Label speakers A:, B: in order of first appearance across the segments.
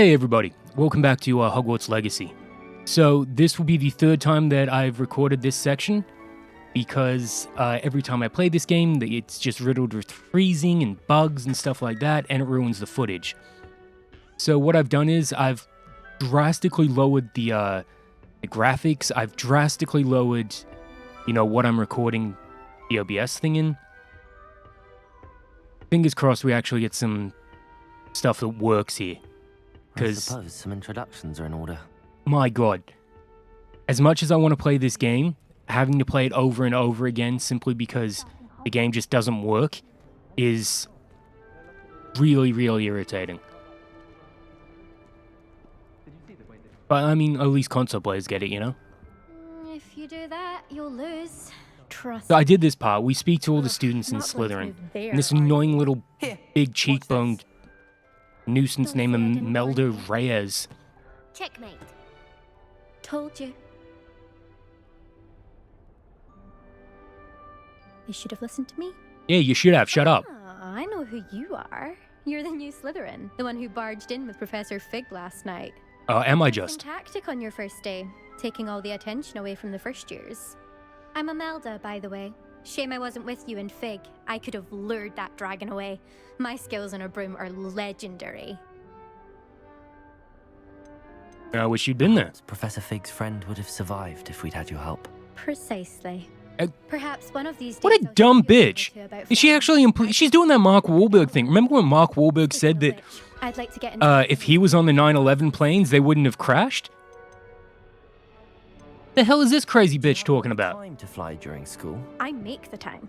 A: Hey everybody, welcome back to Hogwarts Legacy. So this will be the third time that I've recorded this section, because every time I play this game, it's just riddled with freezing and bugs and stuff like that, and it ruins the footage. So what I've done is I've drastically lowered the graphics, I've drastically lowered, what I'm recording the OBS thing in. Fingers crossed we actually get some stuff that works here.
B: I suppose some introductions are in order.
A: My god. As much as I want to play this game, having to play it over and over again simply because the game just doesn't work is really, really irritating. But I mean, at least console players get it, you know?
C: If you do that, you'll lose. Trust
A: So I did this part. We speak to all the students in Slytherin. And this annoying little big cheekboned nuisance named Imelda Reyes.
C: Checkmate. Told you. You should have listened to me.
A: Yeah, you should have. Shut up.
C: Ah, I know who you are. You're the new Slytherin, the one who barged in with Professor Fig last night.
A: Am I just?
C: Tactic on your first day, taking all the attention away from the first years. I'm Imelda, by the way. Shame I wasn't with you in Fig. I could have lured that dragon away. My skills on a broom are legendary.
A: I wish you'd been there.
B: Professor Fig's friend would have survived if we'd had your help.
C: Precisely. Perhaps one of these days.
A: What a dumb bitch! Is she actually she's doing that Mark Wahlberg thing. Remember when Mark Wahlberg said that
C: I'd like to get
A: if he was on the 9/11 planes, they wouldn't have crashed? The hell is this crazy bitch talking about?
B: Time to fly during school.
C: I make the time.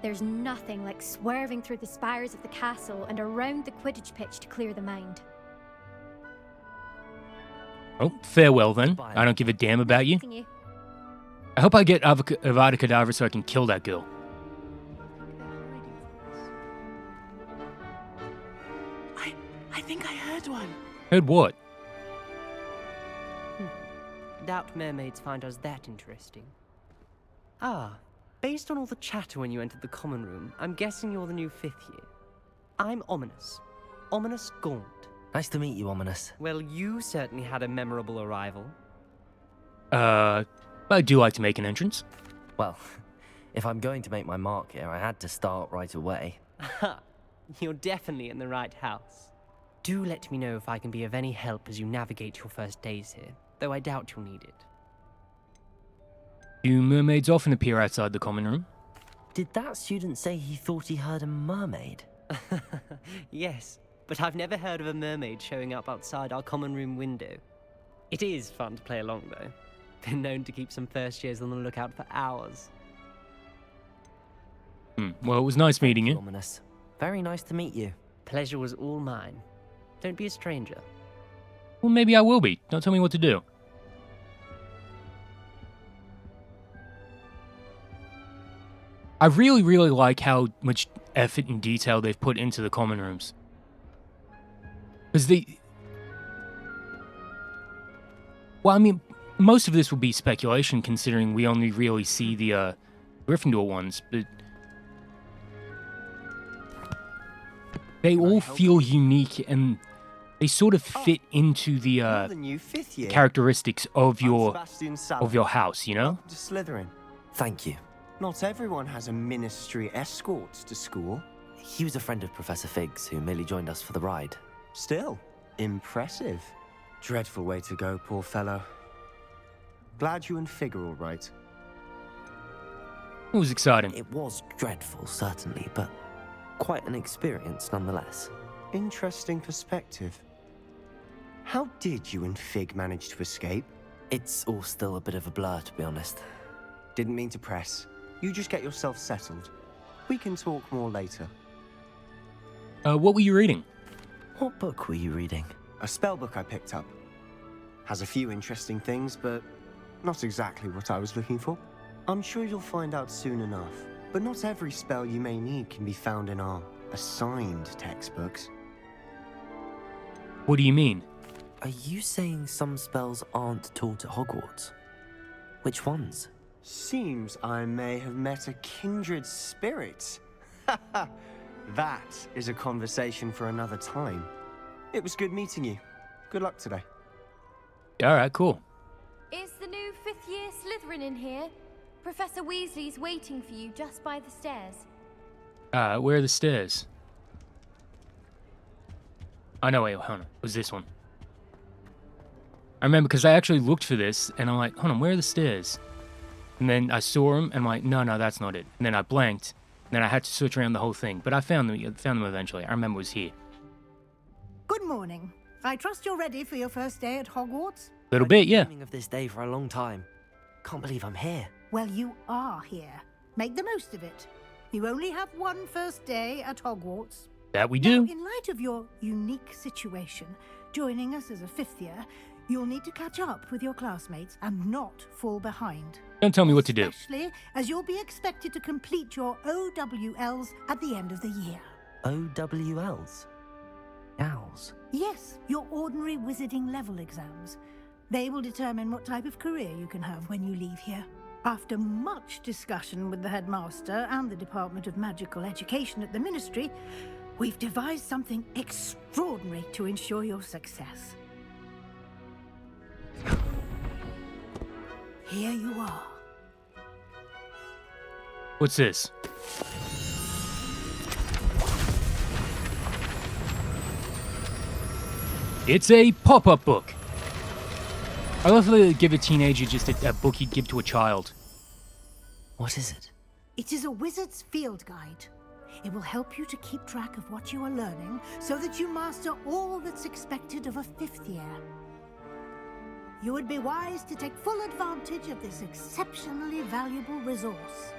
C: There's nothing like swerving through the spires of the castle and around the Quidditch pitch to clear the mind.
A: Oh, farewell then. I don't give a damn about you. I hope I get Avada Kedavra so I can kill that girl.
D: I think I heard one.
A: Heard what?
D: Doubt mermaids find us that interesting. Ah, based on all the chatter when you entered the common room, I'm guessing you're the new 5th year. I'm Ominous. Ominous Gaunt.
B: Nice to meet you, Ominous.
D: Well, you certainly had a memorable arrival.
A: I do like to make an entrance.
B: Well, if I'm going to make my mark here, I had to start right away.
D: Ha! You're definitely in the right house. Do let me know if I can be of any help as you navigate your first days here, though I doubt you'll need it.
A: Do mermaids often appear outside the common room?
B: Did that student say he thought he heard a mermaid?
D: Yes, but I've never heard of a mermaid showing up outside our common room window. It is fun to play along, though. Been known to keep some first years on the lookout for hours.
A: Well, it was nice meeting you.
B: Ominous. Very nice to meet you.
D: Pleasure was all mine. Don't be a stranger.
A: Well, maybe I will be. Don't tell me what to do. I really, really like how much effort and detail they've put into the common rooms. Because well, I mean, most of this will be speculation considering we only really see the Gryffindor ones, but they all feel unique and they sort of fit into the characteristics of your house, you know?
E: To Slytherin.
B: Thank you.
E: Not everyone has a ministry escort to school.
B: He was a friend of Professor Fig's who merely joined us for the ride.
E: Still, impressive. Dreadful way to go, poor fellow. Glad you and Fig are all right.
A: It was exciting.
B: It was dreadful, certainly, but quite an experience nonetheless.
E: Interesting perspective. How did you and Fig manage to escape?
B: It's all still a bit of a blur, to be honest.
E: Didn't mean to press. You just get yourself settled. We can talk more later.
A: What were you reading?
B: What book were you reading?
E: A spell book I picked up. Has a few interesting things, but not exactly what I was looking for. I'm sure you'll find out soon enough. But not every spell you may need can be found in our assigned textbooks.
A: What do you mean?
B: Are you saying some spells aren't taught at Hogwarts? Which ones?
E: Seems I may have met a kindred spirit. That is a conversation for another time. It was good meeting you. Good luck today.
A: All right, cool.
F: Is the new 5th year Slytherin in here? Professor Weasley's waiting for you just by the stairs.
A: Where are the stairs? Oh, no, wait, hold on. It was this one. I remember because I actually looked for this, and I'm like, hold on, where are the stairs? And then I saw them, and I'm like, no, that's not it. And then I blanked, and then I had to search around the whole thing. But I found them eventually. I remember it was here.
G: Good morning. I trust you're ready for your first day at Hogwarts?
A: Little bit, yeah.
B: I've been dreaming of this day for a long time. Can't believe I'm here.
G: Well, you are here. Make the most of it. You only have one first day at Hogwarts.
A: That we
G: Now,
A: do.
G: in light of your unique situation, joining us as a 5th year, you'll need to catch up with your classmates and not fall behind.
A: Don't tell me what to do.
G: Especially as you'll be expected to complete your OWLs at the end of the year.
B: OWLs? Owls?
G: Yes, your ordinary wizarding level exams. They will determine what type of career you can have when you leave here. After much discussion with the headmaster and the Department of Magical Education at the Ministry, we've devised something extraordinary to ensure your success. Here you are.
A: What's this? It's a pop-up book. I love how they give a teenager just a book you'd give to a child.
B: What is it?
G: It is a wizard's field guide. It will help you to keep track of what you are learning so that you master all that's expected of a 5th year. You would be wise to take full advantage of this exceptionally valuable resource.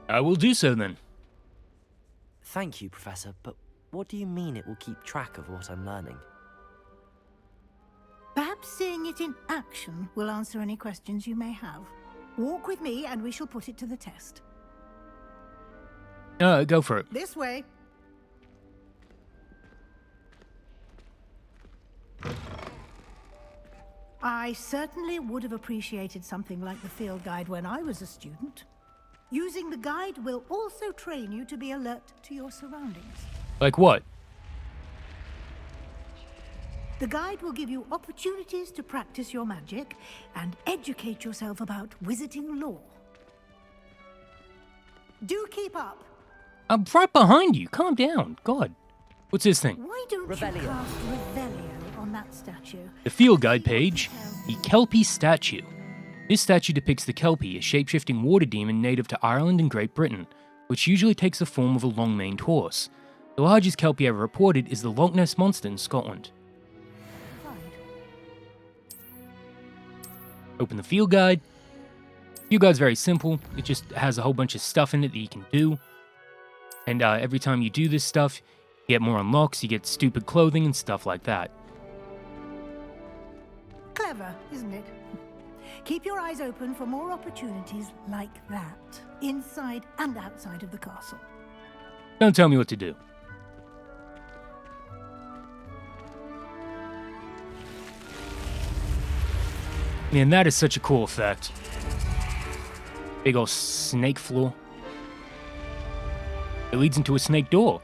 A: I will do so then.
B: Thank you, Professor, but what do you mean it will keep track of what I'm learning?
G: Perhaps seeing it in action will answer any questions you may have. Walk with me and we shall put it to the test.
A: Go for it.
G: This way. I certainly would have appreciated something like the field guide when I was a student. Using the guide will also train you to be alert to your surroundings.
A: Like what?
G: The guide will give you opportunities to practice your magic and educate yourself about wizarding lore. Do keep up.
A: I'm right behind you. Calm down. God. What's this thing?
G: Why don't you cast Revelio on that statue?
A: The field guide page. The Kelpie statue. This statue depicts the Kelpie, a shape-shifting water demon native to Ireland and Great Britain, which usually takes the form of a long-maned horse. The largest Kelpie ever reported is the Loch Ness Monster in Scotland. Open the field guide. Field guide's very simple. It just has a whole bunch of stuff in it that you can do. And every time you do this stuff, you get more unlocks, you get stupid clothing and stuff like that.
G: Clever, isn't it? Keep your eyes open for more opportunities like that, inside and outside of the castle.
A: Don't tell me what to do. Man, that is such a cool effect. Big ol' snake floor. It leads into a snake door.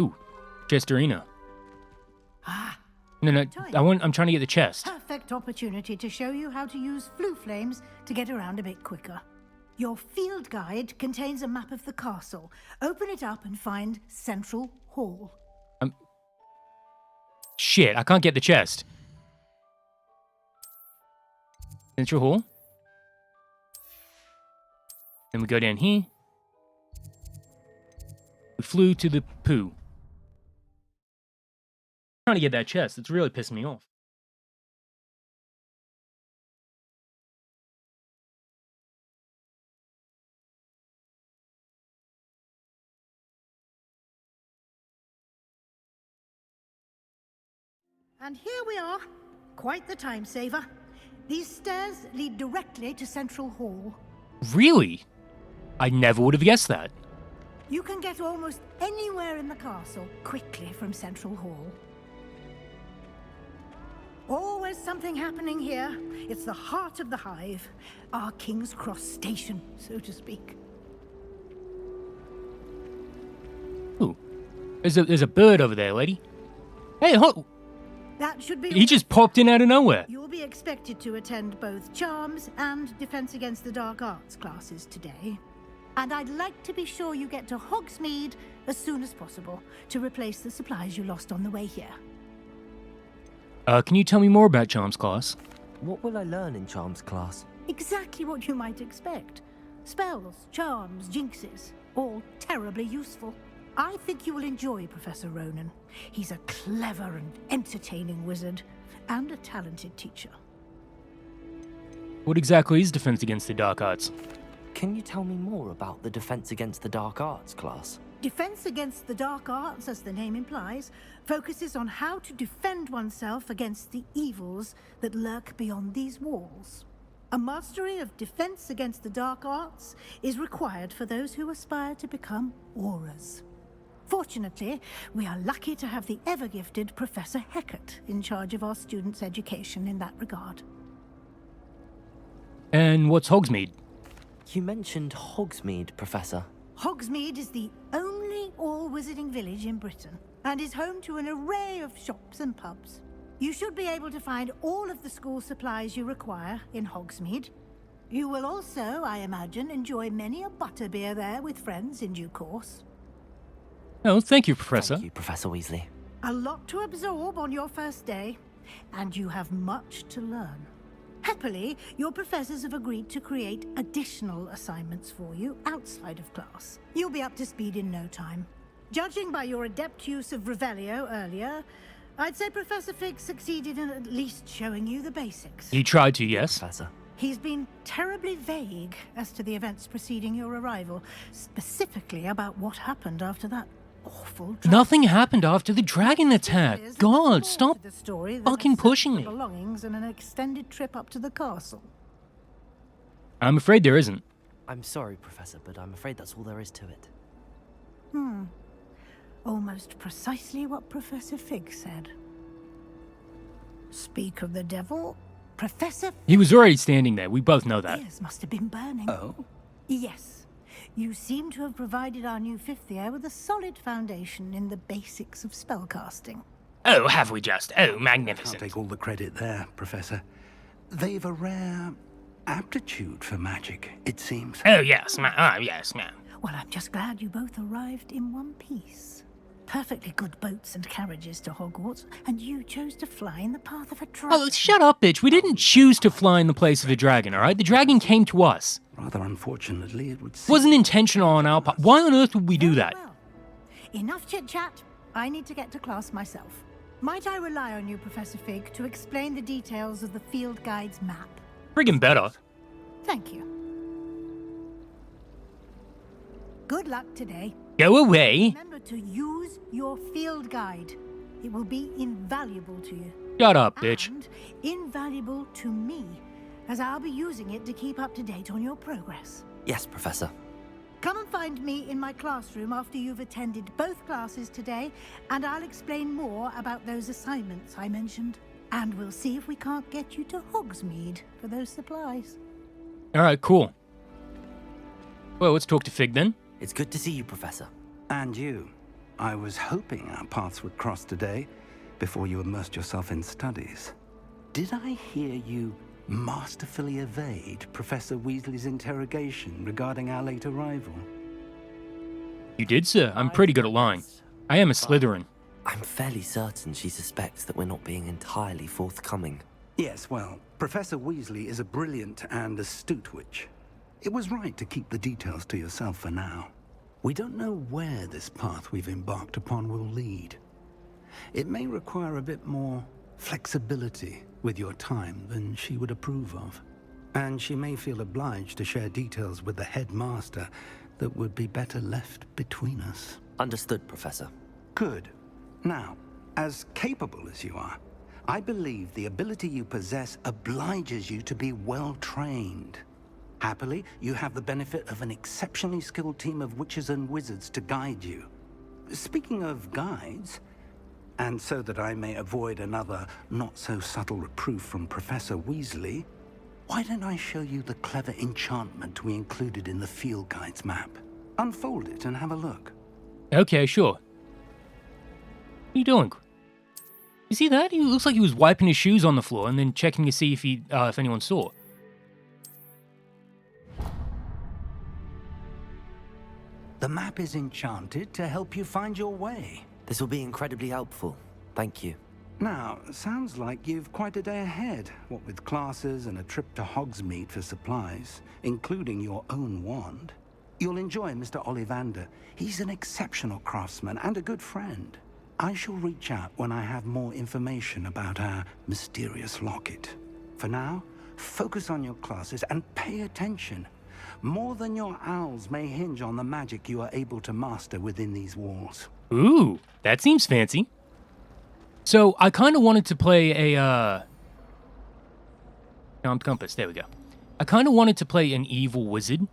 A: Ooh, chest arena. No, I'm trying to get the chest.
G: Perfect opportunity to show you how to use flue flames to get around a bit quicker. Your field guide contains a map of the castle. Open it up and find Central Hall.
A: Shit, I can't get the chest. Central Hall. Then we go down here. We flew to the poo. Trying to get that chest. It's really pissing me off.
G: And here we are. Quite the time saver. These stairs lead directly to Central Hall.
A: Really? I never would have guessed that.
G: You can get almost anywhere in the castle quickly from Central Hall. Always something happening here. It's the heart of the hive. Our King's Cross station, so to speak.
A: Ooh. There's a bird over there, lady. Hey,
G: That should be.
A: he just popped in out of nowhere.
G: You'll be expected to attend both Charms and Defense Against the Dark Arts classes today. And I'd like to be sure you get to Hogsmeade as soon as possible to replace the supplies you lost on the way here.
A: Can you tell me more about Charms class?
B: What will I learn in Charms class?
G: Exactly what you might expect. Spells, charms, jinxes, all terribly useful. I think you will enjoy Professor Ronan. He's a clever and entertaining wizard, and a talented teacher.
A: What exactly is Defense Against the Dark Arts?
B: Can you tell me more about the Defense Against the Dark Arts class?
G: Defense Against the Dark Arts, as the name implies, focuses on how to defend oneself against the evils that lurk beyond these walls. A mastery of Defense Against the Dark Arts is required for those who aspire to become auras. Fortunately, we are lucky to have the ever-gifted Professor Hecat in charge of our students' education in that regard.
A: And what's Hogsmeade?
B: You mentioned Hogsmeade, Professor.
G: Hogsmeade is the only all-wizarding village in Britain, and is home to an array of shops and pubs. You should be able to find all of the school supplies you require in Hogsmeade. You will also, I imagine, enjoy many a butterbeer there with friends in due course.
A: Oh, thank you, Professor.
B: Thank you, Professor Weasley.
G: A lot to absorb on your first day, and you have much to learn. Happily, your professors have agreed to create additional assignments for you outside of class. You'll be up to speed in no time. Judging by your adept use of Revelio earlier, I'd say Professor Fig succeeded in at least showing you the basics.
A: He tried to, yes?
B: Professor.
G: He's been terribly vague as to the events preceding your arrival, specifically about what happened after that awful dragon.
A: Nothing happened after the dragon attack.
G: There's
A: God,
G: more
A: stop
G: to the story than
A: fucking
G: a search
A: pushing
G: for
A: me.
G: belongings and an extended trip up to the castle.
A: I'm afraid there isn't.
B: I'm sorry, Professor, but I'm afraid that's all there is to it.
G: Almost precisely what Professor Fig said. Speak of the devil, Professor
A: He was already standing there. We both know that.
G: ears must have been burning.
A: Oh?
G: Yes. You seem to have provided our new fifth year with a solid foundation in the basics of spellcasting.
A: Oh, have we just? Oh,
H: I'll
A: magnificent.
H: take all the credit there, Professor. They've a rare aptitude for magic, it seems.
A: Oh, yes, ma'am. Ah, yes, ma'am.
G: Well, I'm just glad you both arrived in one piece. Perfectly good boats and carriages to Hogwarts, and you chose to fly in the path of a dragon.
A: Oh, shut up, bitch. We didn't choose to fly in the place of a dragon, all right? The dragon came to us.
H: Rather unfortunately, it would
A: It
H: seem...
A: wasn't intentional on our part. Why on earth would we do
G: Very
A: that?
G: well. Enough chit-chat. I need to get to class myself. Might I rely on you, Professor Fig, to explain the details of the field guide's map?
A: Friggin' better.
G: Thank you. Good luck today.
A: Go away.
G: Remember to use your field guide. It will be invaluable to you.
A: Shut up, bitch.
G: And invaluable to me, as I'll be using it to keep up to date on your progress.
B: Yes, Professor.
G: Come and find me in my classroom after you've attended both classes today, and I'll explain more about those assignments I mentioned. And we'll see if we can't get you to Hogsmeade for those supplies.
A: All right, cool. Well, let's talk to Fig then.
B: It's good to see you, Professor.
H: And you. I was hoping our paths would cross today, before you immersed yourself in studies. Did I hear you masterfully evade Professor Weasley's interrogation regarding our late arrival?
A: You did, sir. I'm pretty good at lying. I am a Slytherin.
B: I'm fairly certain she suspects that we're not being entirely forthcoming.
H: Yes, well, Professor Weasley is a brilliant and astute witch. It was right to keep the details to yourself for now. We don't know where this path we've embarked upon will lead. It may require a bit more flexibility with your time than she would approve of. And she may feel obliged to share details with the headmaster that would be better left between us.
B: Understood, Professor.
H: Good. Now, as capable as you are, I believe the ability you possess obliges you to be well trained. Happily, you have the benefit of an exceptionally skilled team of witches and wizards to guide you. Speaking of guides, And so that I may avoid another not-so-subtle reproof from Professor Weasley, why don't I show you the clever enchantment we included in the field guide's map? Unfold it and have a look.
A: Okay, sure. What are you doing? You see that? He looks like he was wiping his shoes on the floor and then checking to see if anyone saw.
H: The map is enchanted to help you find your way.
B: This will be incredibly helpful. Thank you.
H: Now, sounds like you've quite a day ahead, what with classes and a trip to Hogsmeade for supplies, including your own wand. You'll enjoy Mr. Ollivander. He's an exceptional craftsman and a good friend. I shall reach out when I have more information about our mysterious locket. For now, focus on your classes and pay attention. More than your owls may hinge on the magic you are able to master within these walls.
A: Ooh, that seems fancy. So, I kind of wanted to play a, Charmed Compass, there we go. I kind of wanted to play an evil wizard,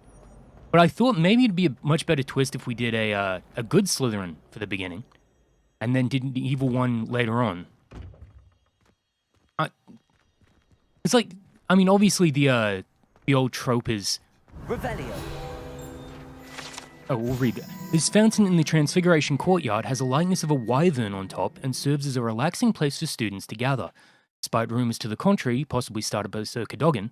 A: but I thought maybe it'd be a much better twist if we did a good Slytherin for the beginning, and then did an evil one later on. It's like, I mean, obviously the old trope is...
B: Revelio.
A: Oh, we'll read that. This fountain in the Transfiguration Courtyard has a likeness of a wyvern on top and serves as a relaxing place for students to gather. Despite rumours to the contrary, possibly started by Sir Cadogan,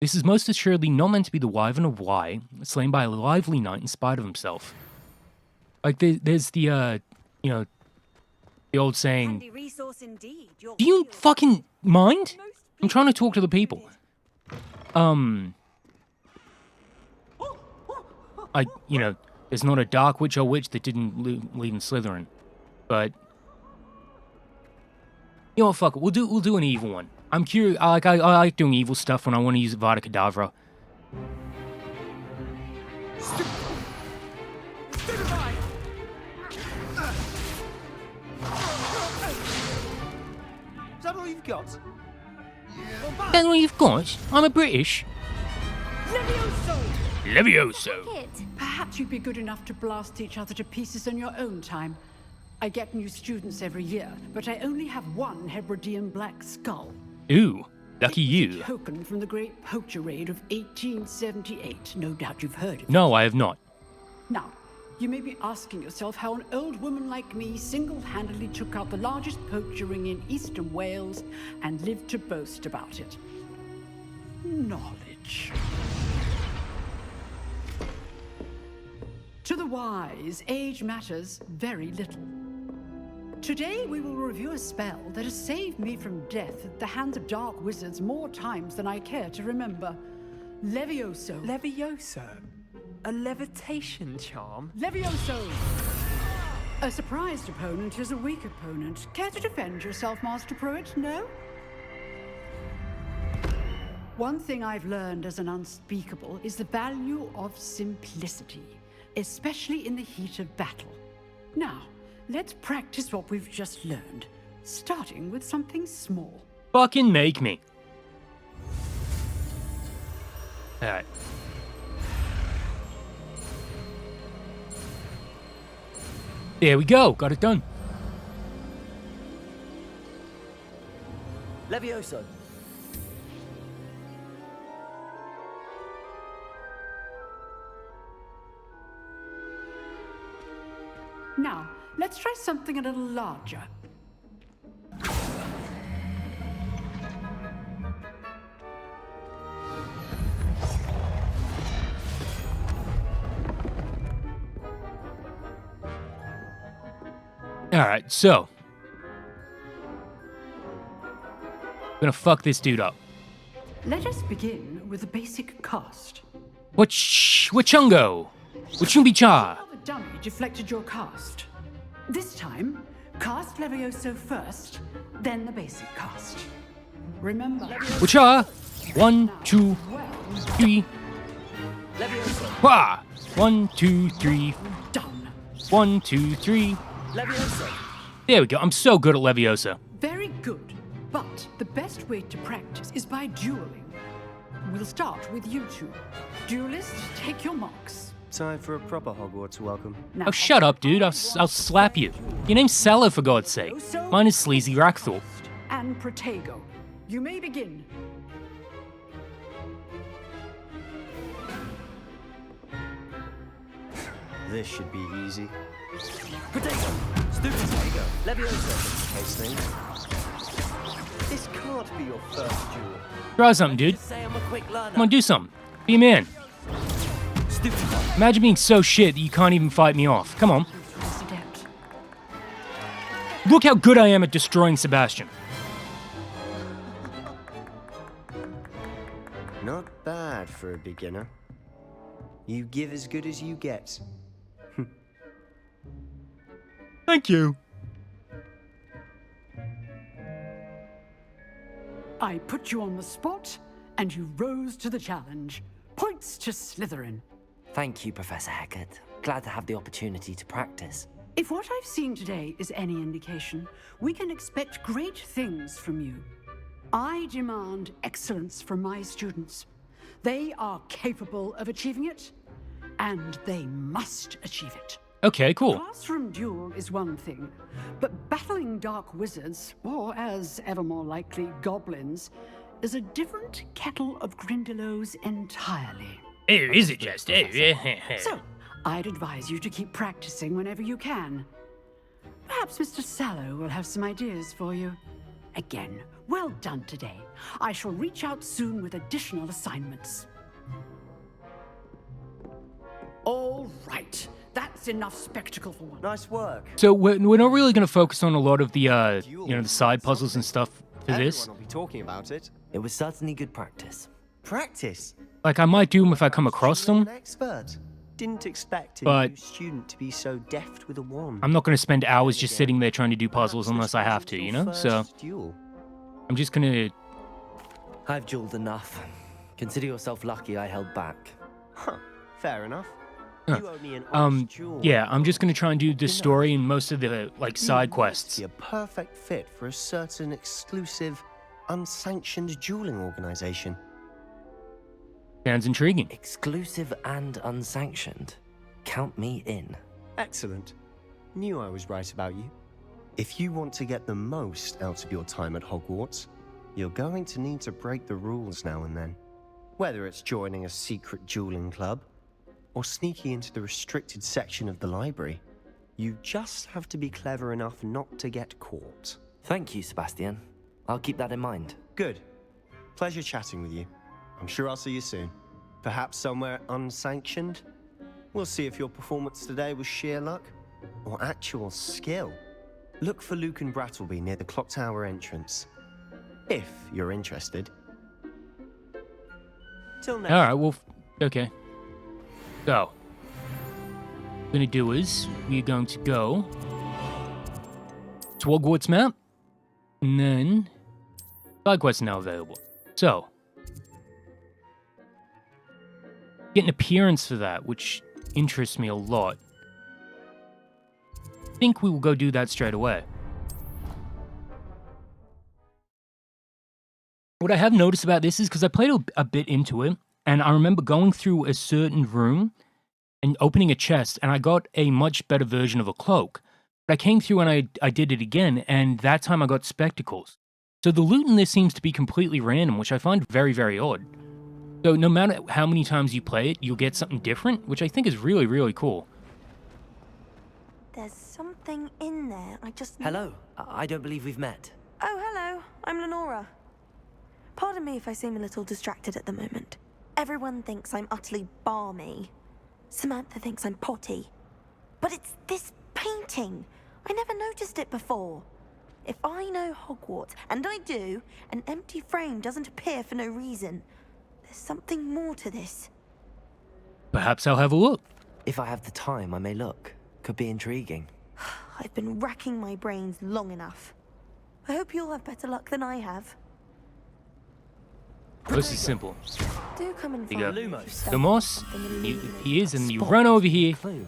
A: this is most assuredly not meant to be the wyvern of Wye, slain by a lively knight in spite of himself. Like, there's the, the old saying, do you fucking mind? I'm trying to talk to the people. There's not a dark witch or witch that didn't leave in Slytherin. But, you know what, fuck it. We'll do an evil one. I'm curious. I like doing evil stuff when I want to use Vada Kedavra.
I: Is that all you've got?
A: Is that all you've got? I'm a British. Levioso!
J: Perhaps you'd be good enough to blast each other to pieces in your own time. I get new students every year, but I only have one Hebridean black skull.
A: Ooh, lucky you.
J: A token from the Great Poacher Raid of 1878. No doubt you've heard of it.
A: No, I have not.
J: Now, you may be asking yourself how an old woman like me single-handedly took out the largest poacher ring in eastern Wales and lived to boast about it. Knowledge. To the wise, age matters very little. Today we will review a spell that has saved me from death at the hands of dark wizards more times than I care to remember. Levioso.
I: Levioso? A levitation charm?
J: Levioso! A surprised opponent is a weak opponent. Care to defend yourself, Master Pruitt? No? One thing I've learned as an unspeakable is the value of simplicity, especially in the heat of battle. Now, let's practice what we've just learned, starting with something small.
A: Fucking make me. Alright. There we go, got it done.
B: Levioso.
J: Now, let's try something a little larger.
A: Alright, so. I'm gonna fuck this dude up.
J: Let us begin with the basic cast.
A: Wachungo! Wachumbi-cha!
J: The dummy deflected your cast. This time, cast Levioso first, then the basic cast. Remember...
A: Wacha! 1, 2, 3. Wah! 1, 2, 3.
J: Done.
A: 1, 2, 3.
B: Levioso.
A: There we go. I'm so good at Leviosa.
J: Very good. But the best way to practice is by dueling. We'll start with you two. Duelists, take your marks.
E: Time for a proper Hogwarts welcome.
J: Now,
A: Oh, shut up, dude. I'll slap you. Your name's Salah, for God's sake. Mine is Sleezey Rackthorpe.
J: and Protego, you may begin.
E: This should be easy.
B: Protego! Stupid Levioso!
E: Case thing. This can't be your first duel.
A: Try something, dude.
B: Say I'm a quick learner.
A: Come on, do something. Be a man.
B: Stupid
A: Imagine being so shit that you can't even fight me off. Come on.
J: President.
A: Look how good I am at destroying Sebastian.
E: Not bad for a beginner. You give as good as you get.
A: Thank you.
J: I put you on the spot, and you rose to the challenge. Points to Slytherin.
B: Thank you, Professor Hecat. Glad to have the opportunity to practice.
J: If what I've seen today is any indication, we can expect great things from you. I demand excellence from my students. They are capable of achieving it, and they must achieve it.
A: Okay, cool.
J: Classroom duel is one thing, but battling dark wizards, or as ever more likely, goblins, is a different kettle of Grindylows entirely.
A: Oh, is it just? Oh,
J: So, I'd advise you to keep practicing whenever you can. Perhaps Mr. Sallow will have some ideas for you. Again, well done today. I shall reach out soon with additional assignments. All right. That's enough spectacle for one.
E: Nice work.
A: So we're not really going to focus on a lot of the, the side puzzles and stuff for this.
E: Everyone will be talking about it.
B: It was certainly good practice.
E: Practice.
A: Like, I might do them if I come across them.
E: An expert. Didn't expect a
A: But-
E: new student to be so deft with a wand.
A: I'm not going to spend hours just sitting there trying to do puzzles unless I have to, you know? So
E: First duel.
A: I'm just going to...
B: I've dueled enough. Consider yourself lucky I held back.
E: Huh. Fair enough.
A: Huh.
E: You owe me an honest duel.
A: Yeah, I'm just going to try and do the story and most of the, like, side
E: You
A: quests.
E: must be a perfect fit for a certain exclusive, unsanctioned dueling organization.
A: Sounds intriguing.
B: Exclusive and unsanctioned. Count me in.
E: Excellent. Knew I was right about you. If you want to get the most out of your time at Hogwarts, you're going to need to break the rules now and then. Whether it's joining a secret dueling club, or sneaking into the restricted section of the library, you just have to be clever enough not to get caught.
B: Thank you, Sebastian. I'll keep that in mind.
E: Good. Pleasure chatting with you. I'm sure I'll see you soon. Perhaps somewhere unsanctioned? We'll see if your performance today was sheer luck or actual skill. Look for Luke and Brattleby near the clock tower entrance. If you're interested. Till next.
A: Alright, well, okay. So, what we're going to do is, we're going to go to Hogwarts map, and then side quests are now available. So, get an appearance for that, which interests me a lot. I think we will go do that straight away. What I have noticed about this is, because I played a bit into it, and I remember going through a certain room and opening a chest, and I got a much better version of a cloak. But I came through and I did it again, and that time I got spectacles. So the loot in this seems to be completely random, which I find very, very odd. So no matter how many times you play it, you'll get something different, which I think is really, really cool.
K: There's something in there. I just...
B: Hello. I don't believe we've met.
K: Oh, hello. I'm Lenora. Pardon me if I seem a little distracted at the moment. Everyone thinks I'm utterly balmy. Samantha thinks I'm potty. But it's this painting. I never noticed it before. If I know Hogwarts, and I do, an empty frame doesn't appear for no reason. There's something more to this.
A: Perhaps I'll have a look.
B: If I have the time, I may look. Could be intriguing.
K: I've been racking my brains long enough. I hope you'll have better luck than I have.
A: This is simple.
K: Do come and
A: You
K: find
A: go,
K: me if you stumble
A: Lumos,
K: on something
A: he
K: illuminating.
A: is, and you
B: Spot.
A: run over here,
B: Clue.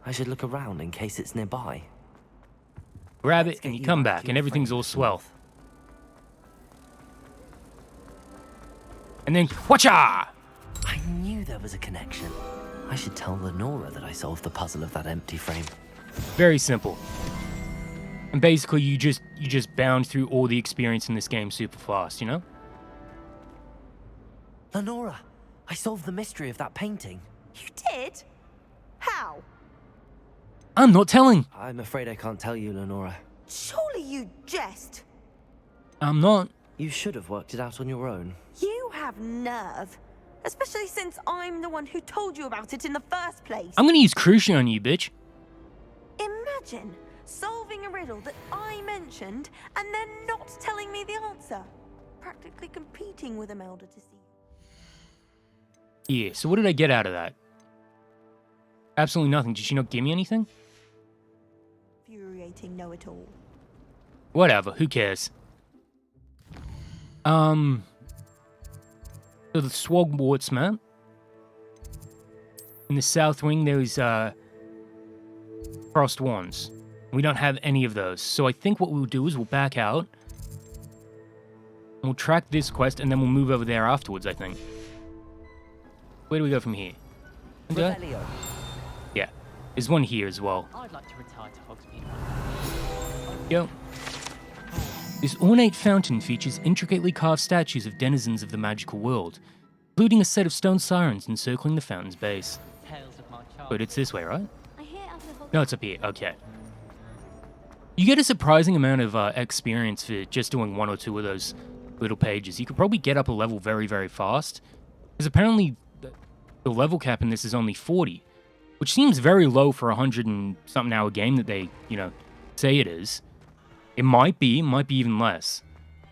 B: I should look around in case it's nearby.
A: grab
B: Let's
A: it, and
B: get
A: you
B: you
A: come
B: back
A: back,
B: to
A: and
B: your
A: everything's
B: frame.
A: all swell. And then, whatcha!
B: I knew there was a connection. I should tell Lenora that I solved the puzzle of that empty frame.
A: Very simple. And basically, you just bound through all the experience in this game super fast, you know?
B: Lenora, I solved the mystery of that painting.
K: You did? How?
A: I'm not telling.
B: I'm afraid I can't tell you, Lenora.
K: Surely you jest.
A: I'm not.
B: You should have worked it out on your own.
K: You have nerve. Especially since I'm the one who told you about it in the first place.
A: I'm gonna use Crucian on you, bitch.
K: Imagine solving a riddle that I mentioned and then not telling me the answer. Practically competing with Imelda to see.
A: Yeah, so what did I get out of that? Absolutely nothing. Did she not give me anything?
K: Infuriating know-it-all.
A: Whatever, who cares? So the Hogwarts map. In the south wing, there's frost wands. We don't have any of those. So I think what we'll do is we'll back out. And we'll track this quest, and then we'll move over there afterwards, I think. Where do we go from here?
B: Revelio.
A: Yeah. There's one here as well.
I: I'd like to retire to Hogsmeade.
A: Yo. This ornate fountain features intricately carved statues of denizens of the magical world, including a set of stone sirens encircling the fountain's base.
I: Tales of my child.
A: But it's this way, right?
F: I hear other Hogwarts.
A: No, it's up here. Okay. You get a surprising amount of experience for just doing one or two of those little pages. You could probably get up a level very, very fast. Because apparently the level cap in this is only 40, which seems very low for a 100-and-something hour game that they, you know, say it is. It might be even less.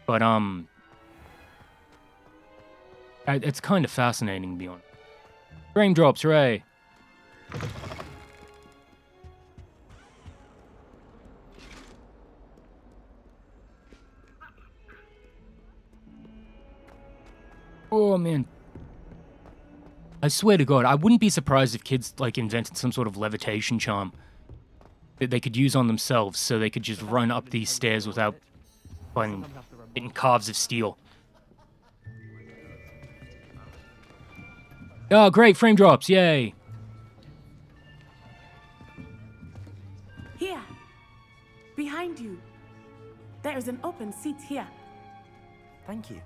A: But, it's kind of fascinating, to be honest. Frame drops, hooray! Oh, man. I swear to God, I wouldn't be surprised if kids, like, invented some sort of levitation charm that they could use on themselves so they could just run up these stairs without hitting calves of steel. Oh, great, frame drops, yay!
L: Here, behind you. There is an open seat here.
B: Thank you.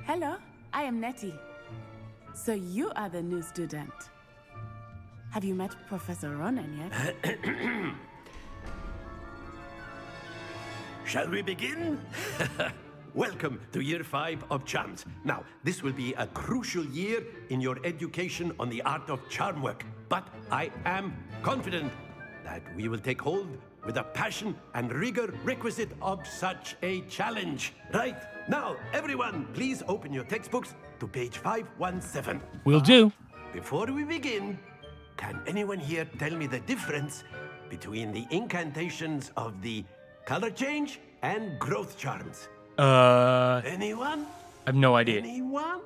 L: Hello, I am Nettie. So you are the new student. Have you met Professor Ronan yet?
M: Shall we begin? Welcome to Year 5 of Charms. Now, this will be a crucial year in your education on the art of charm work, but I am confident that we will take hold with the passion and rigor requisite of such a challenge. Right, now, everyone, please open your textbooks to page 517.
A: Will do.
M: Before we begin, can anyone here tell me the difference between the incantations of the color change and growth charms? Anyone?
A: I have no idea.
M: Anyone?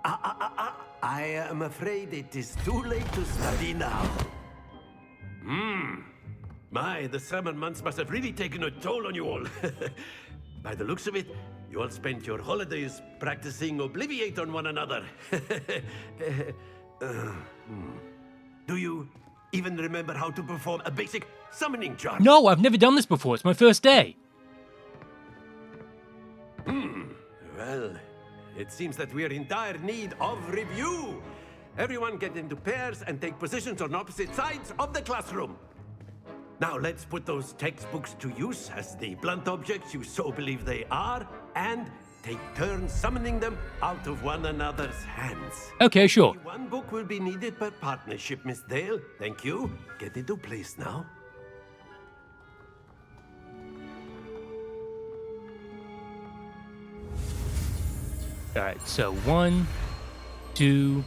M: I am afraid it is too late to study now. My, the summer months must have really taken a toll on you all. By the looks of it, you all spent your holidays practicing Obliviate on one another. Do you even remember how to perform a basic summoning charm?
A: No, I've never done this before. It's my first day.
M: Well, it seems that we are in dire need of review. Everyone get into pairs and take positions on opposite sides of the classroom. Now let's put those textbooks to use as the blunt objects you so believe they are, and take turns summoning them out of one another's hands.
A: Okay, sure.
M: Only one book will be needed per partnership, Miss Dale. Thank you. Get into place now.
A: Alright, so 1, 2,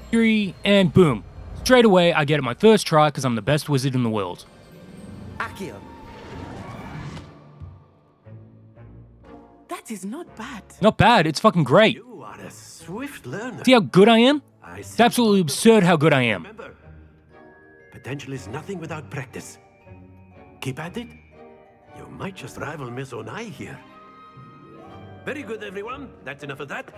A: 3, and boom. Straight away, I get it my first try because I'm the best wizard in the world.
B: Accio.
L: That is not bad.
A: Not bad, it's fucking great.
M: You are a swift learner.
A: See how good I am? It's absolutely absurd how good I am.
M: Remember, potential is nothing without practice. Keep at it. You might just rival Miss Onai here. Very good, everyone. That's enough of that.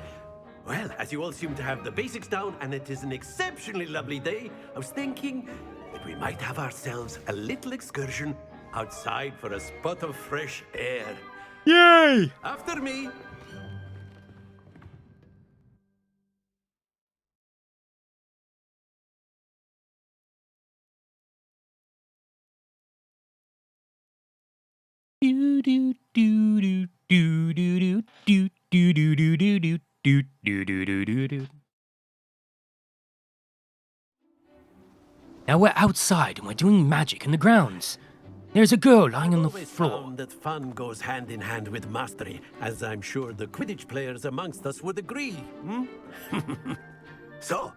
M: Well, as you all seem to have the basics down and it is an exceptionally lovely day, I was thinking that we might have ourselves a little excursion outside for a spot of fresh air.
A: Yay!
M: After me.
A: Do do do do do do do do do do do do do do do do do do. Now we're outside and we're doing magic in the grounds. There's a girl lying on the floor.
M: Found that fun goes hand in hand with mastery, as I'm sure the Quidditch players amongst us would agree. Hmm? So,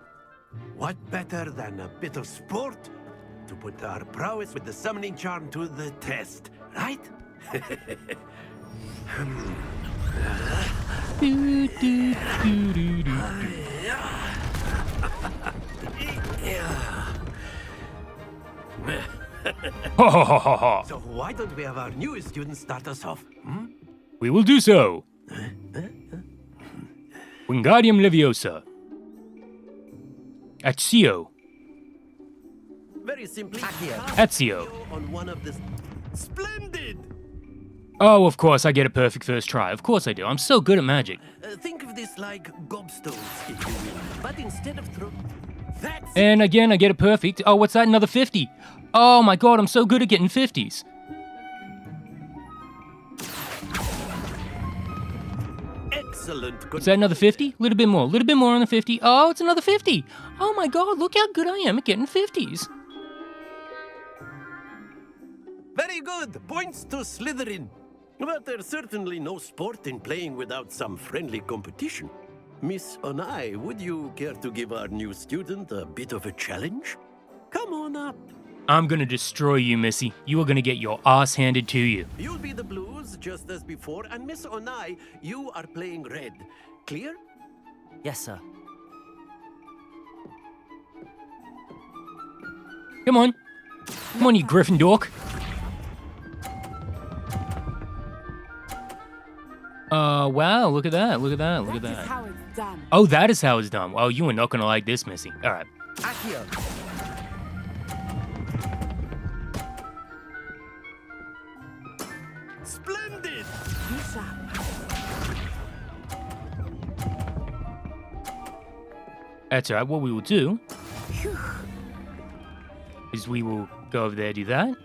M: what better than a bit of sport to put our prowess with the summoning charm to the test, right?
A: Do, do, do, do, do. Ha ha ha ha ha.
M: So why don't we have our newest student start us off? Hmm?
A: We will do so. Wingardium Leviosa. Accio.
M: Very simply,
A: Ezio.
M: on one of the splendid.
A: Oh, of course, I get a perfect first try. Of course I do. I'm so good at magic.
M: Think of this like gobstones, if you will. But instead of that's
A: And again, I get it perfect. Oh, what's that? Another 50. Oh my god, I'm so good at getting 50s.
M: excellent.
A: Is that another 50? A little bit more on the 50. Oh, it's another 50. Oh my god, look how good I am at getting 50s.
M: Very good. Points to Slytherin. But there's certainly no sport in playing without some friendly competition. Miss Onai, would you care to give our new student a bit of a challenge? Come on up.
A: I'm gonna destroy you, Missy. You are gonna get your ass handed to you.
M: You'll be the blues, just as before, and Miss Onai, you are playing red. Clear?
B: Yes, sir.
A: Come on. Come on, you Gryffindor. Wow, look at that, look at that, look at
L: That is
A: that.
L: how it's done.
A: Oh, that is how it's done. Oh, you are not gonna like this, Missy. Alright.
B: Accio.
M: Splendid!
L: Be sharp.
A: That's alright. What we will do is we will go over there, do that. And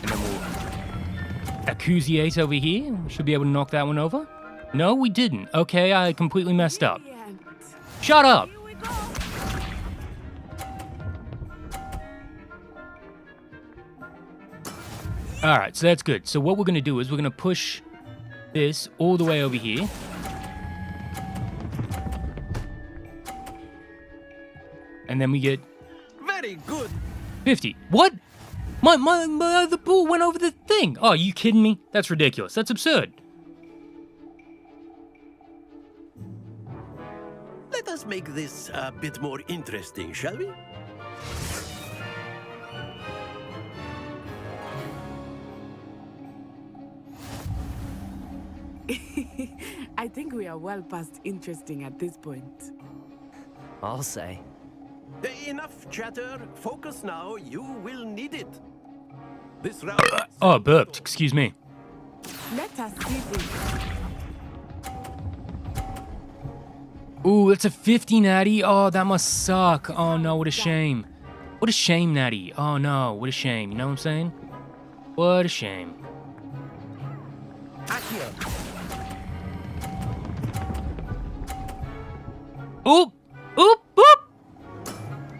A: then we'll accusiate over here. We should be able to knock that one over. No, we didn't. Okay, I completely messed up.
L: Brilliant.
A: Shut up!
L: Here we go.
A: Alright, so that's good. So what we're going to do is we're going to push this all the way over here. And then we get
M: Very good.
A: 50. What? The ball went over the thing. Oh, are you kidding me? That's ridiculous. That's absurd.
M: Let us make this a bit more interesting, shall we?
L: I think we are well past interesting at this point.
B: I'll say.
M: Enough chatter. Focus now. You will need it. This round.
A: Oh, burped. Excuse me.
L: Let us see this.
A: Ooh, that's a 50, Natty. Oh, that must suck. Oh, no, what a shame. What a shame, Natty. Oh, no, what a shame. You know what I'm saying? What a shame.
B: Accio.
A: Oop! Oop! Oop!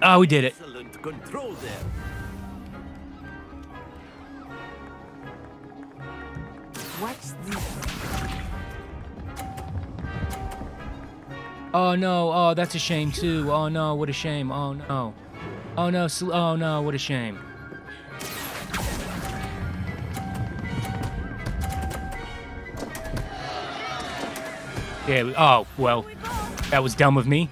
A: Oh, we did it.
M: Excellent control there.
L: Watch this.
A: Oh, no. Oh, that's a shame, too. Oh, no, what a shame. Oh, no. Oh, no. Oh, no, what a shame. Yeah, oh, well, that was dumb of me.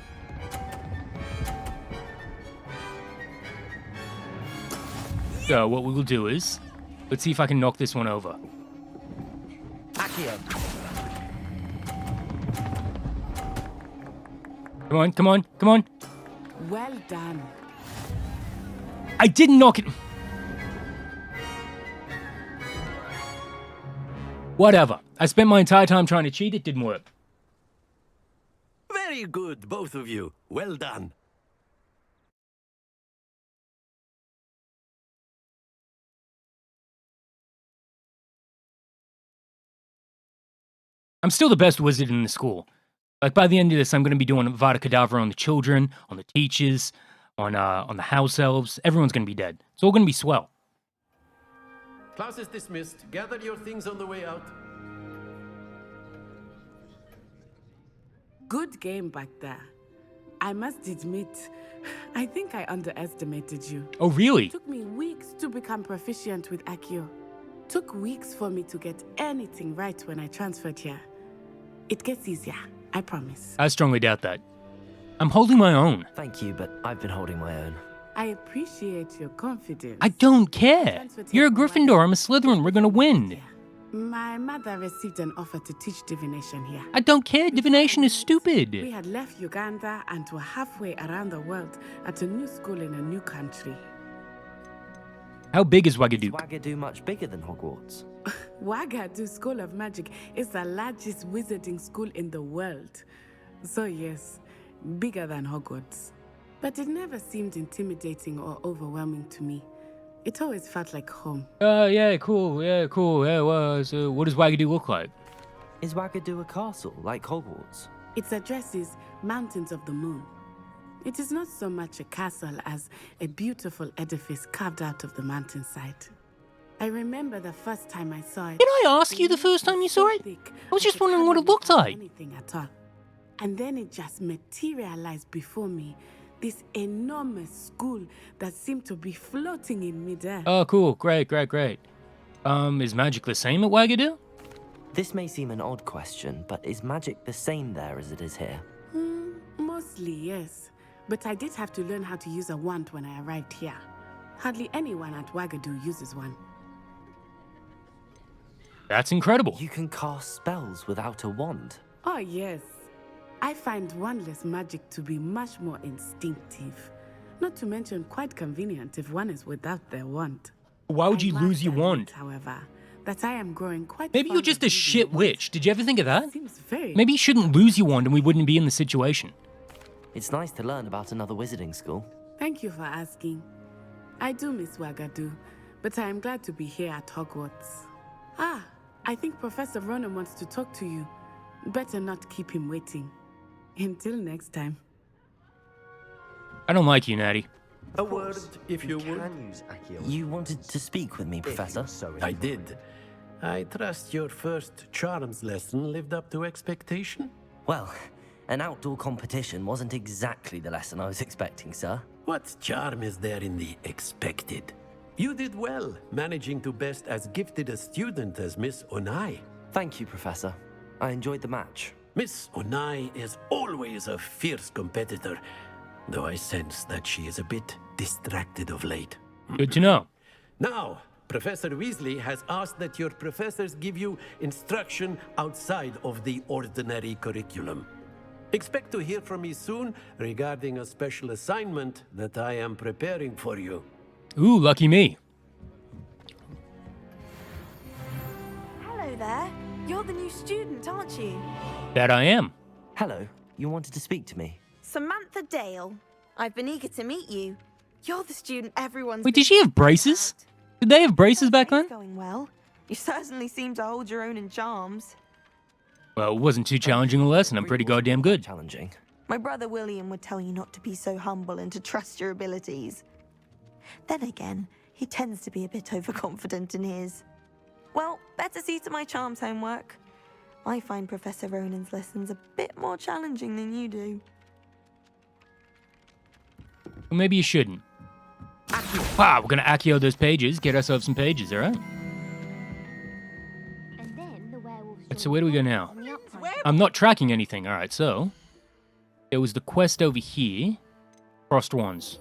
A: So what we will do is, let's see if I can knock this one over.
B: Accio.
A: Come on, come on, come on.
L: Well done.
A: I didn't knock it. Whatever. I spent my entire time trying to cheat. It didn't work.
M: Very good, both of you. Well done.
A: I'm still the best wizard in the school. Like, by the end of this, I'm going to be doing Vada Kedavra on the children, on the teachers, on the house elves. Everyone's going to be dead. It's all going to be swell.
M: Class is dismissed. Gather your things on the way out.
L: Good game back there. I must admit, I think I underestimated you.
A: Oh, really?
L: It took me weeks to become proficient with Accio. Took weeks for me to get anything right when I transferred here. It gets easier, I promise.
A: I strongly doubt that. I'm holding my own.
B: Thank you, but I've been holding my own.
L: I appreciate your confidence.
A: I don't care. You're a Gryffindor, I'm a Slytherin, we're gonna win.
L: My mother received an offer to teach divination here.
A: I don't care, divination is stupid.
L: We had left Uganda and were halfway around the world at a new school in a new country.
A: How big is Wagadu?
B: Is Wagadu much bigger than Hogwarts?
L: Wagadu School of Magic is the largest wizarding school in the world. So yes, bigger than Hogwarts. But it never seemed intimidating or overwhelming to me. It always felt like home.
A: Yeah, cool. Yeah, well, so what does Wagadu look like?
B: Is Wagadu a castle, like Hogwarts?
L: Its address is Mountains of the Moon. It is not so much a castle as a beautiful edifice carved out of the mountainside. I remember the first time I saw it.
A: Did I ask you the first time you saw it? I was just wondering what it looked like.
L: Anything at all. And then it just materialized before me. This enormous school that seemed to be floating in midair.
A: Oh, cool. Great. Is magic the same at Wagadu?
B: This may seem an odd question, but is magic the same there as it is here?
L: Mostly, yes. But I did have to learn how to use a wand when I arrived here. Hardly anyone at Wagadu uses one.
A: That's incredible.
B: You can cast spells without a wand?
L: Oh, yes. I find wandless magic to be much more instinctive. Not to mention quite convenient if one is without their wand.
A: Why would you lose your wand?
L: However, that I am growing quite.
A: Maybe you're just a shit witch. Did you ever think of that?
L: Seems very.
A: Maybe you shouldn't lose your wand and we wouldn't be in the situation.
B: It's nice to learn about another wizarding school.
L: Thank you for asking. I do miss Wagadu, but I am glad to be here at Hogwarts. I think Professor Ronan wants to talk to you. Better not keep him waiting. Until next time.
A: I don't like you, Natty.
M: A word, if you would.
B: You wanted to speak with me, Professor?
M: I did. I trust your first charms lesson lived up to expectation?
B: Well, an outdoor competition wasn't exactly the lesson I was expecting, sir.
M: What charm is there in the expected? You did well, managing to best as gifted a student as Miss Onai.
B: Thank you, Professor. I enjoyed the match.
M: Miss Onai is always a fierce competitor, though I sense that she is a bit distracted of late.
A: Good to know.
M: Now, Professor Weasley has asked that your professors give you instruction outside of the ordinary curriculum. Expect to hear from me soon regarding a special assignment that I am preparing for you.
A: Ooh, lucky me.
K: Hello there. You're the new student, aren't you?
A: That I am.
B: Hello. You wanted to speak to me?
K: Samantha Dale. I've been eager to meet you. You're the student everyone's.
A: Wait, did she have braces? Did they have braces back then?
K: Going well. You certainly seem to hold your own in charms.
A: Well, it wasn't too challenging a lesson. I'm pretty goddamn good.
B: Challenging.
K: My brother William would tell you not to be so humble and to trust your abilities. Then again, he tends to be a bit overconfident in his. Well, better see to my charms homework. I find Professor Ronan's lessons a bit more challenging than you do.
A: Well, maybe you shouldn't. Wow, we're gonna Accio those pages, get ourselves some pages, alright? So where do we go now? I'm not tracking anything, alright, so... There was the quest over here. Frost Wands.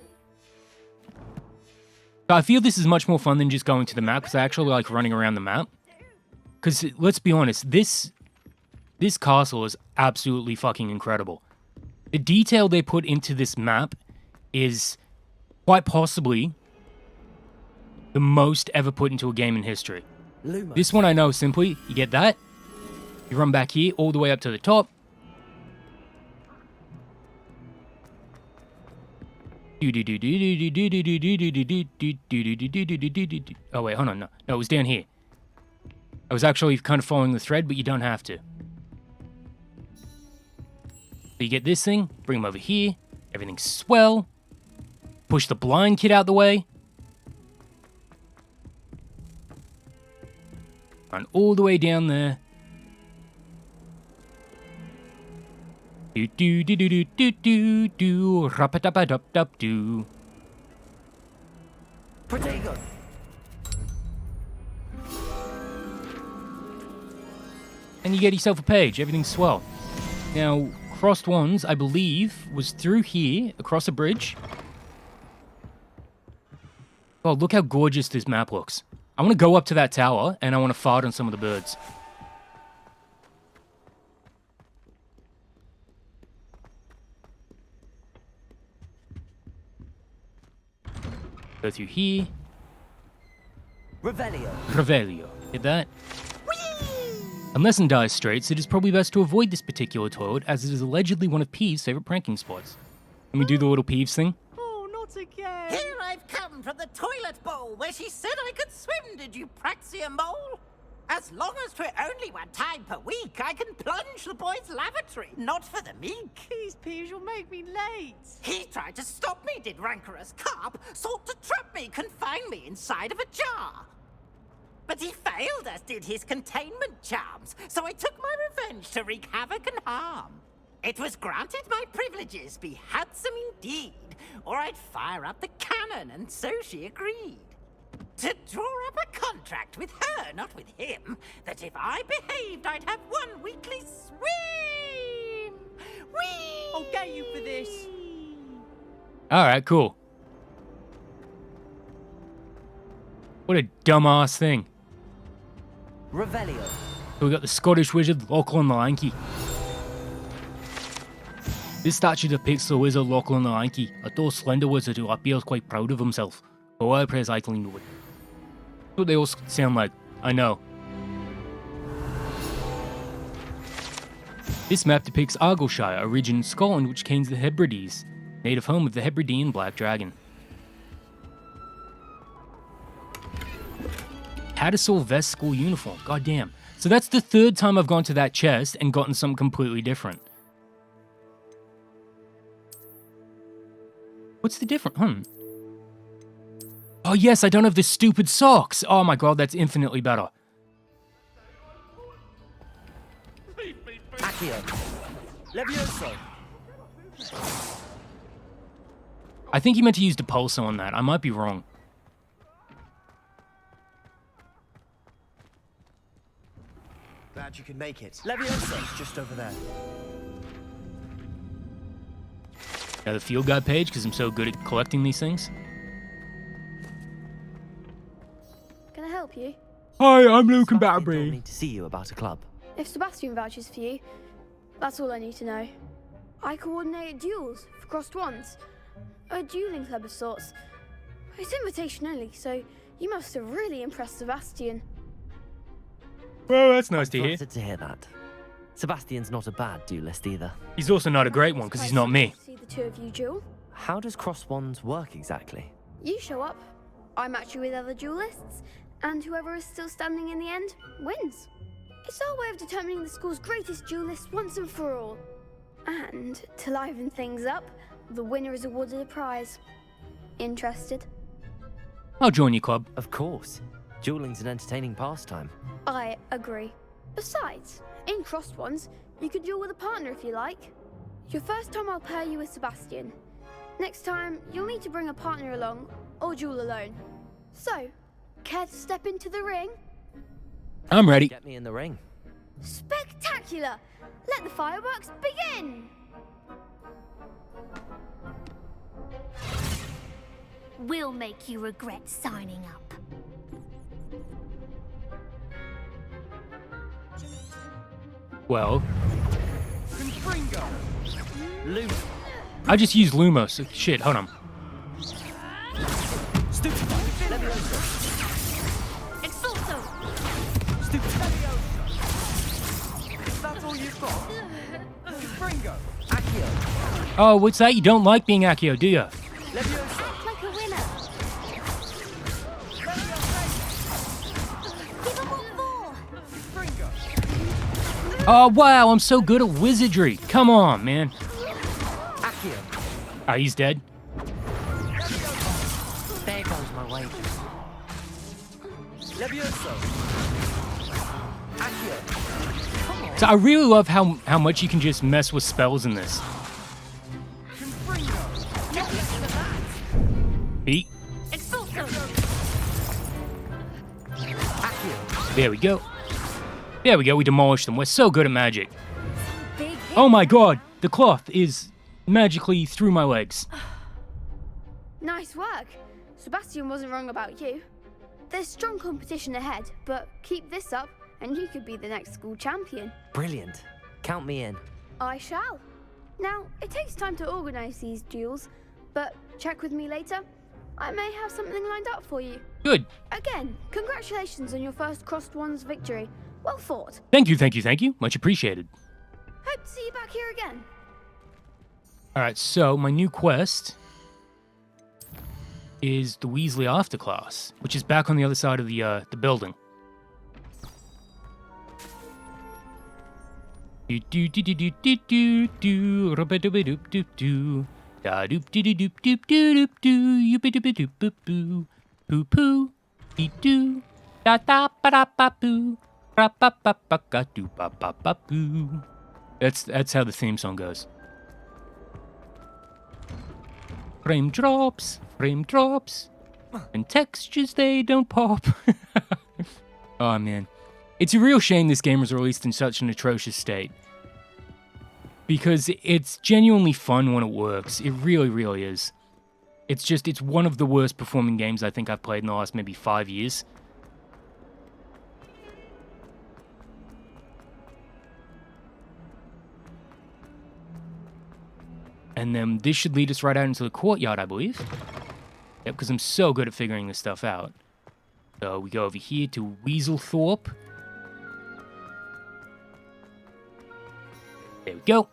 A: I feel this is much more fun than just going to the map, because I actually like running around the map. Because, let's be honest, this castle is absolutely fucking incredible. The detail they put into this map is quite possibly the most ever put into a game in history.
B: Lumos.
A: This one I know simply. You get that. You run back here all the way up to the top. Oh wait, hold on. No, it was down here. I was actually kind of following the thread, but you don't have to. So you get this thing, bring him over here, everything's swell. Push the blind kid out the way. Run all the way down there. Do do do do do do do do rap-a-dap-a-dap-dap-do.
B: Pretty good.
A: And you get yourself a page. Everything's swell. Now, crossed wands, I believe, was through here, across a bridge. Oh, look how gorgeous this map looks. I want to go up to that tower, and I want to fart on some of the birds. Go through here. Revelio. Hit that. Unless in dire straits, it is probably best to avoid this particular toilet, as it is allegedly one of Peeve's favorite pranking spots. Let me do the little Peeves thing.
N: Oh, not again! Here I've come from the toilet bowl where she said I could swim, did you praxia mole? As long as 'twere only one time per week, I can plunge the boy's lavatory, not for the meek.
L: Please, Peeves, you'll make me late.
N: He tried to stop me, did rancorous carp, sought to trap me, confine me inside of a jar. But he failed, as did his containment charms, so I took my revenge to wreak havoc and harm. It was granted my privileges be handsome indeed, or I'd fire up the cannon, and so she agreed. To draw up a contract with her, not with him, that if I behaved, I'd have one weekly swim! Whee!
L: I'll get you for this.
A: Alright, cool. What a dumbass thing.
B: Revelio.
A: So we got the Scottish wizard Lachlan the Lanky. This statue depicts the wizard Lachlan the Lanky, a tall, slender wizard who appears quite proud of himself. But I praise Eichling Wood. That's what they all sound like. I know. This map depicts Argyllshire, a region in Scotland which contains the Hebrides, native home of the Hebridean Black Dragon. Tattersall vest school uniform. God damn. So that's the third time I've gone to that chest and gotten something completely different. What's the difference? Oh yes, I don't have the stupid socks. Oh my god, that's infinitely better.
B: Accio. Levioso.
A: I think you meant to use Depulso on that. I might be wrong.
B: Glad you could make it. Levioso, just over there.
A: Now the field guide page, because I'm so good at collecting these things.
O: Can I help you?
A: Hi, I'm Luke and
B: Sebastian told
A: Battery.
B: me to see you about a club.
O: If Sebastian vouches for you, that's all I need to know. I coordinate duels for crossed wands. A dueling club of sorts. It's invitation only, so you must have really impressed Sebastian.
A: Well, that's nice to hear.
B: Flattered to hear that. Sebastian's not a bad duelist either.
A: He's also not a great one, because he's not me.
O: See the two of you duel.
B: How does cross wands work exactly?
O: You show up, I match you with other duelists, and whoever is still standing in the end wins. It's our way of determining the school's greatest duelist once and for all. And to liven things up, the winner is awarded a prize. Interested?
A: I'll join your club.
B: Of course. Dueling's an entertaining pastime.
O: I agree. Besides, in crossed ones, you could duel with a partner if you like. Your first time I'll pair you with Sebastian. Next time, you'll need to bring a partner along, or duel alone. So, care to step into the ring?
A: I'm ready.
B: Get me in the ring.
O: Spectacular! Let the fireworks begin!
P: We'll make you regret signing up.
A: Well, I just used Lumos. Shit, hold on.
F: Expulso!
Q: That's all you've got? Fringo!
A: Oh, what's that? You don't like being Accio, do you?
F: Act like a winner! Give him what for!
A: Oh, wow, I'm so good at wizardry. Come on, man. Ah, he's dead.
B: There goes my wages.
A: So I really love how much you can just mess with spells in this. Beat. There we go. There we go, we demolished them. We're so good at magic. Oh my god, the cloth is magically through my legs.
O: Nice work. Sebastian wasn't wrong about you. There's strong competition ahead, but keep this up and you could be the next school champion.
B: Brilliant. Count me in.
O: I shall. Now, it takes time to organize these duels, but check with me later. I may have something lined up for you.
A: Good.
O: Again, congratulations on your first Crossed Wands victory. Well fought.
A: Thank you, thank you, thank you. Much appreciated.
O: Hope to see you back here again.
A: Alright, so my new quest is the Weasley After Class, which is back on the other side of the building. Do do do do do do do do rubba dubba doop doop doo da doop doo doo doop doop doo doop doo yubba dubba doop boop boo poo poo dee doo da da ba da ba boo ra ba ba ba ga doo ba ba ba boo. That's how the theme song goes. Frame drops, and textures they don't pop. Oh man. It's a real shame this game was released in such an atrocious state. Because it's genuinely fun when it works. It really, really is. It's one of the worst performing games I think I've played in the last maybe 5 years. And then this should lead us right out into the courtyard, I believe. Yep, because I'm so good at figuring this stuff out. So we go over here to Weaselthorpe. There we go.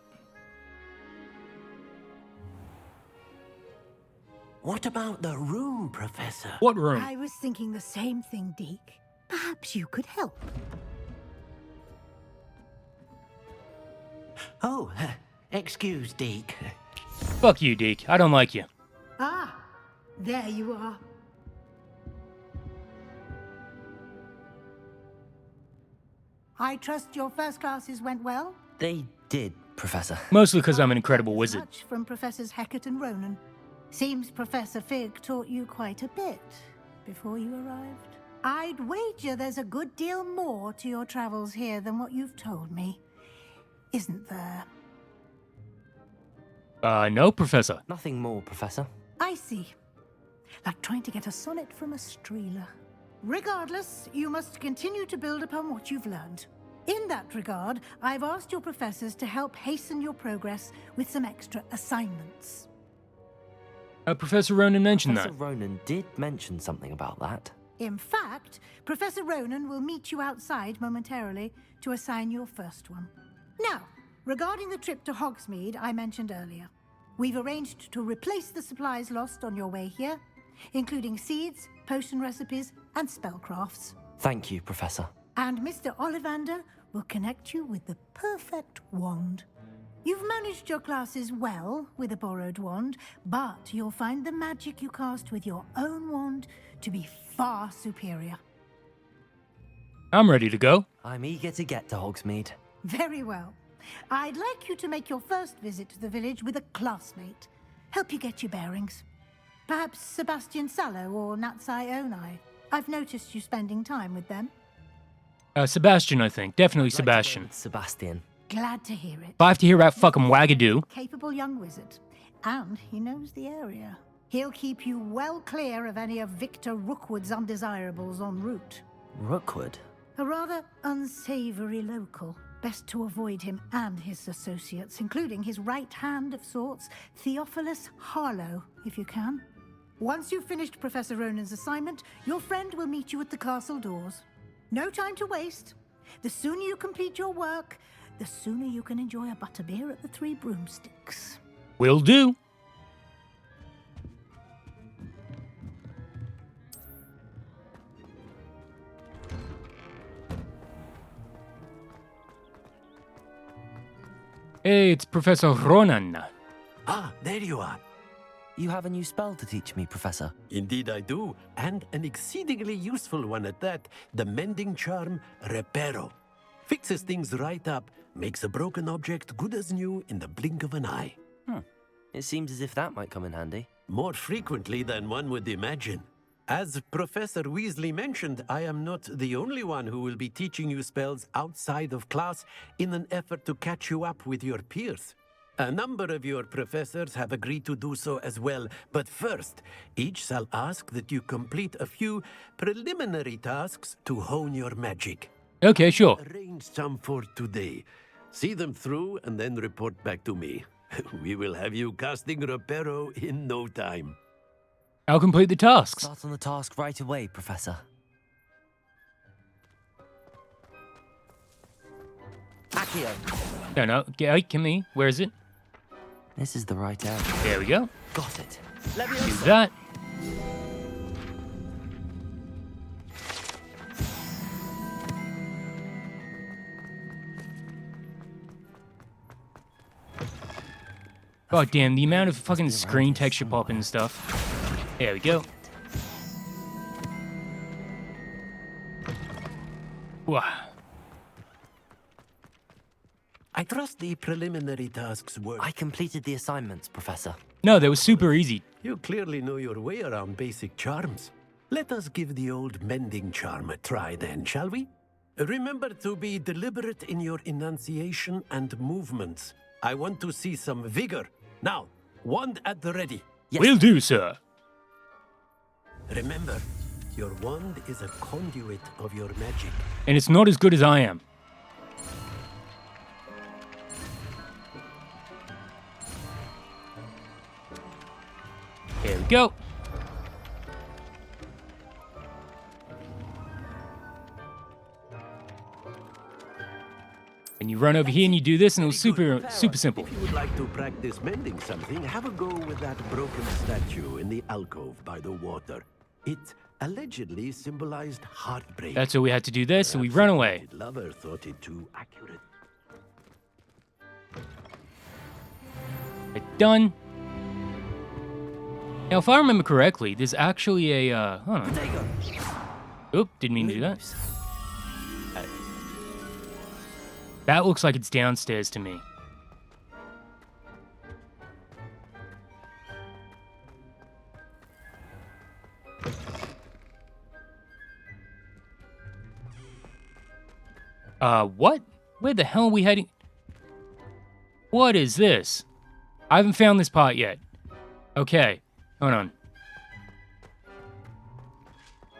M: What about the room, Professor?
A: What room?
G: I was thinking the same thing, Deke. Perhaps you could help.
M: Oh, excuse, Deke.
A: Fuck you, Deke. I don't like you.
G: Ah, there you are. I trust your first classes went well?
B: They did, Professor.
A: Mostly because I'm an incredible wizard.
G: Much from Professors Hecat and Ronan. Seems Professor Fig taught you quite a bit before you arrived. I'd wager there's a good deal more to your travels here than what you've told me. Isn't there?
A: No, Professor.
B: Nothing more, Professor.
G: I see. Like trying to get a sonnet from a streeler. Regardless, you must continue to build upon what you've learned. In that regard, I've asked your professors to help hasten your progress with some extra assignments.
A: Professor Ronan mentioned
B: Professor
A: that.
B: Ronan did mention something about that.
G: In fact, Professor Ronan will meet you outside momentarily to assign your first one. Now, regarding the trip to Hogsmeade I mentioned earlier, we've arranged to replace the supplies lost on your way here, including seeds, potion recipes, and spellcrafts.
B: Thank you, Professor.
G: And Mr. Ollivander will connect you with the perfect wand. You've managed your classes well with a borrowed wand, but you'll find the magic you cast with your own wand to be far superior.
A: I'm ready to go.
B: I'm eager to get to Hogsmeade.
G: Very well. I'd like you to make your first visit to the village with a classmate. Help you get your bearings. Perhaps Sebastian Sallow or Natsai Onai. I've noticed you spending time with them.
A: Sebastian, I think. Definitely Sebastian.
B: Sebastian.
G: Glad to hear it.
A: If I have to hear about fucking Wagadoo.
G: Capable young wizard. And he knows the area. He'll keep you well clear of any of Victor Rookwood's undesirables en route.
B: Rookwood?
G: A rather unsavory local. Best to avoid him and his associates, including his right hand of sorts, Theophilus Harlow, if you can. Once you've finished Professor Ronan's assignment, your friend will meet you at the castle doors. No time to waste. The sooner you complete your work, the sooner you can enjoy a butterbeer at the Three Broomsticks.
A: Will do. Hey, it's Professor Ronan.
M: Ah, there you are.
B: You have a new spell to teach me, Professor.
M: Indeed I do, and an exceedingly useful one at that. The mending charm, Reparo. Fixes things right up, makes a broken object good as new in the blink of an eye.
B: It seems as if that might come in handy.
M: More frequently than one would imagine. As Professor Weasley mentioned, I am not the only one who will be teaching you spells outside of class in an effort to catch you up with your peers. A number of your professors have agreed to do so as well, but first, each shall ask that you complete a few preliminary tasks to hone your magic.
A: Okay, sure.
M: Arrange some for today. See them through and then report back to me. We will have you casting Reparo in no time.
A: I'll complete the tasks.
B: Start on the task right away, Professor. Accio!
A: No, give me. Where is it?
B: This is the right area.
A: There we go.
B: Got it.
A: Do that. God damn, the amount of fucking screen texture pop and stuff. There we go. Wow.
M: I trust the preliminary tasks were...
B: I completed the assignments, Professor.
A: No, that was super easy.
M: You clearly know your way around basic charms. Let us give the old mending charm a try then, shall we? Remember to be deliberate in your enunciation and movements. I want to see some vigor. Now, wand at the ready.
A: Yes. Will do, sir.
M: Remember, your wand is a conduit of your magic.
A: And it's not as good as I am. There we go. And you run over here and you do this, and it was super simple.
M: If you would like to practice mending something, have a go with that broken statue in the alcove by the water. It allegedly symbolized heartbreak.
A: That's why we had to do this, and we run away.
M: The lover thought it too accurate.
A: Done. Now, if I remember correctly, there's actually a, hold on. Oop, didn't mean to do that. That looks like it's downstairs to me. What? Where the hell are we heading? What is this? I haven't found this part yet. Okay, hold on.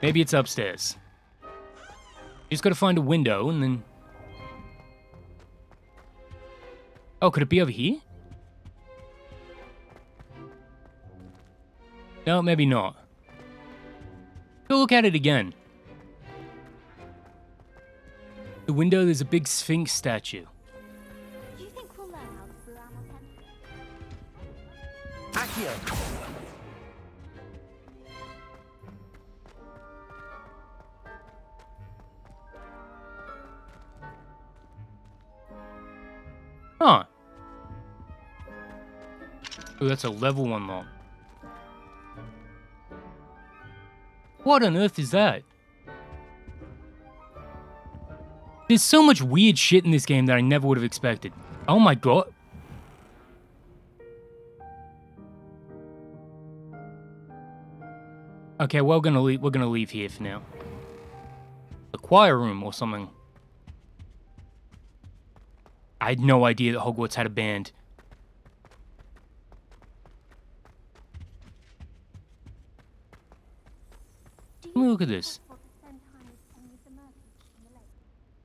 A: Maybe it's upstairs. Just gotta find a window and then... Oh, could it be over here? No, maybe not. Go look at it again. The window, there's a big Sphinx statue.
P: Do you think we'll learn how to brew our
B: Accio!
A: Huh. Oh, that's a level 1 lock. What on earth is that? There's so much weird shit in this game that I never would have expected. Oh my god. Okay, we're gonna leave here for now. The choir room or something. I had no idea that Hogwarts had a band. Look at this.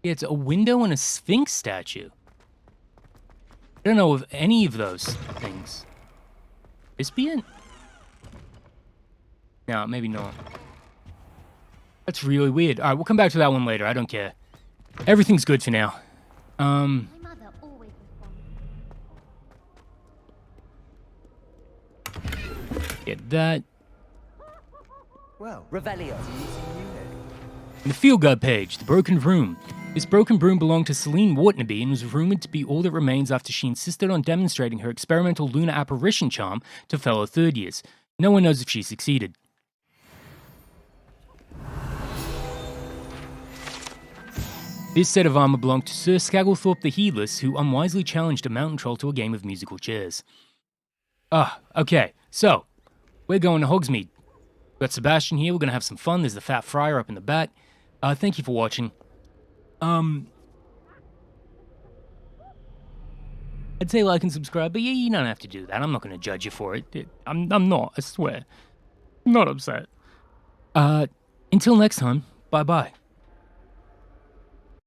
A: Yeah, it's a window and a Sphinx statue. I don't know of any of those things. This be it? No, maybe not. That's really weird. Alright, we'll come back to that one later. I don't care. Everything's good for now. Get that.
Q: Well, Revelio.
A: The field guide page, the broken broom. This broken broom belonged to Celine Wartnaby and was rumored to be all that remains after she insisted on demonstrating her experimental lunar apparition charm to fellow third years. No one knows if she succeeded. This set of armor belonged to Sir Skagglethorpe the Heedless, who unwisely challenged a mountain troll to a game of musical chairs. Okay, so, we're going to Hogsmeade. We've got Sebastian here, we're going to have some fun. There's the Fat Friar up in the back. Thank you for watching. I'd say like and subscribe, but yeah, you don't have to do that. I'm not going to judge you for it. I'm not, I swear. I'm not upset. Until next time, bye-bye.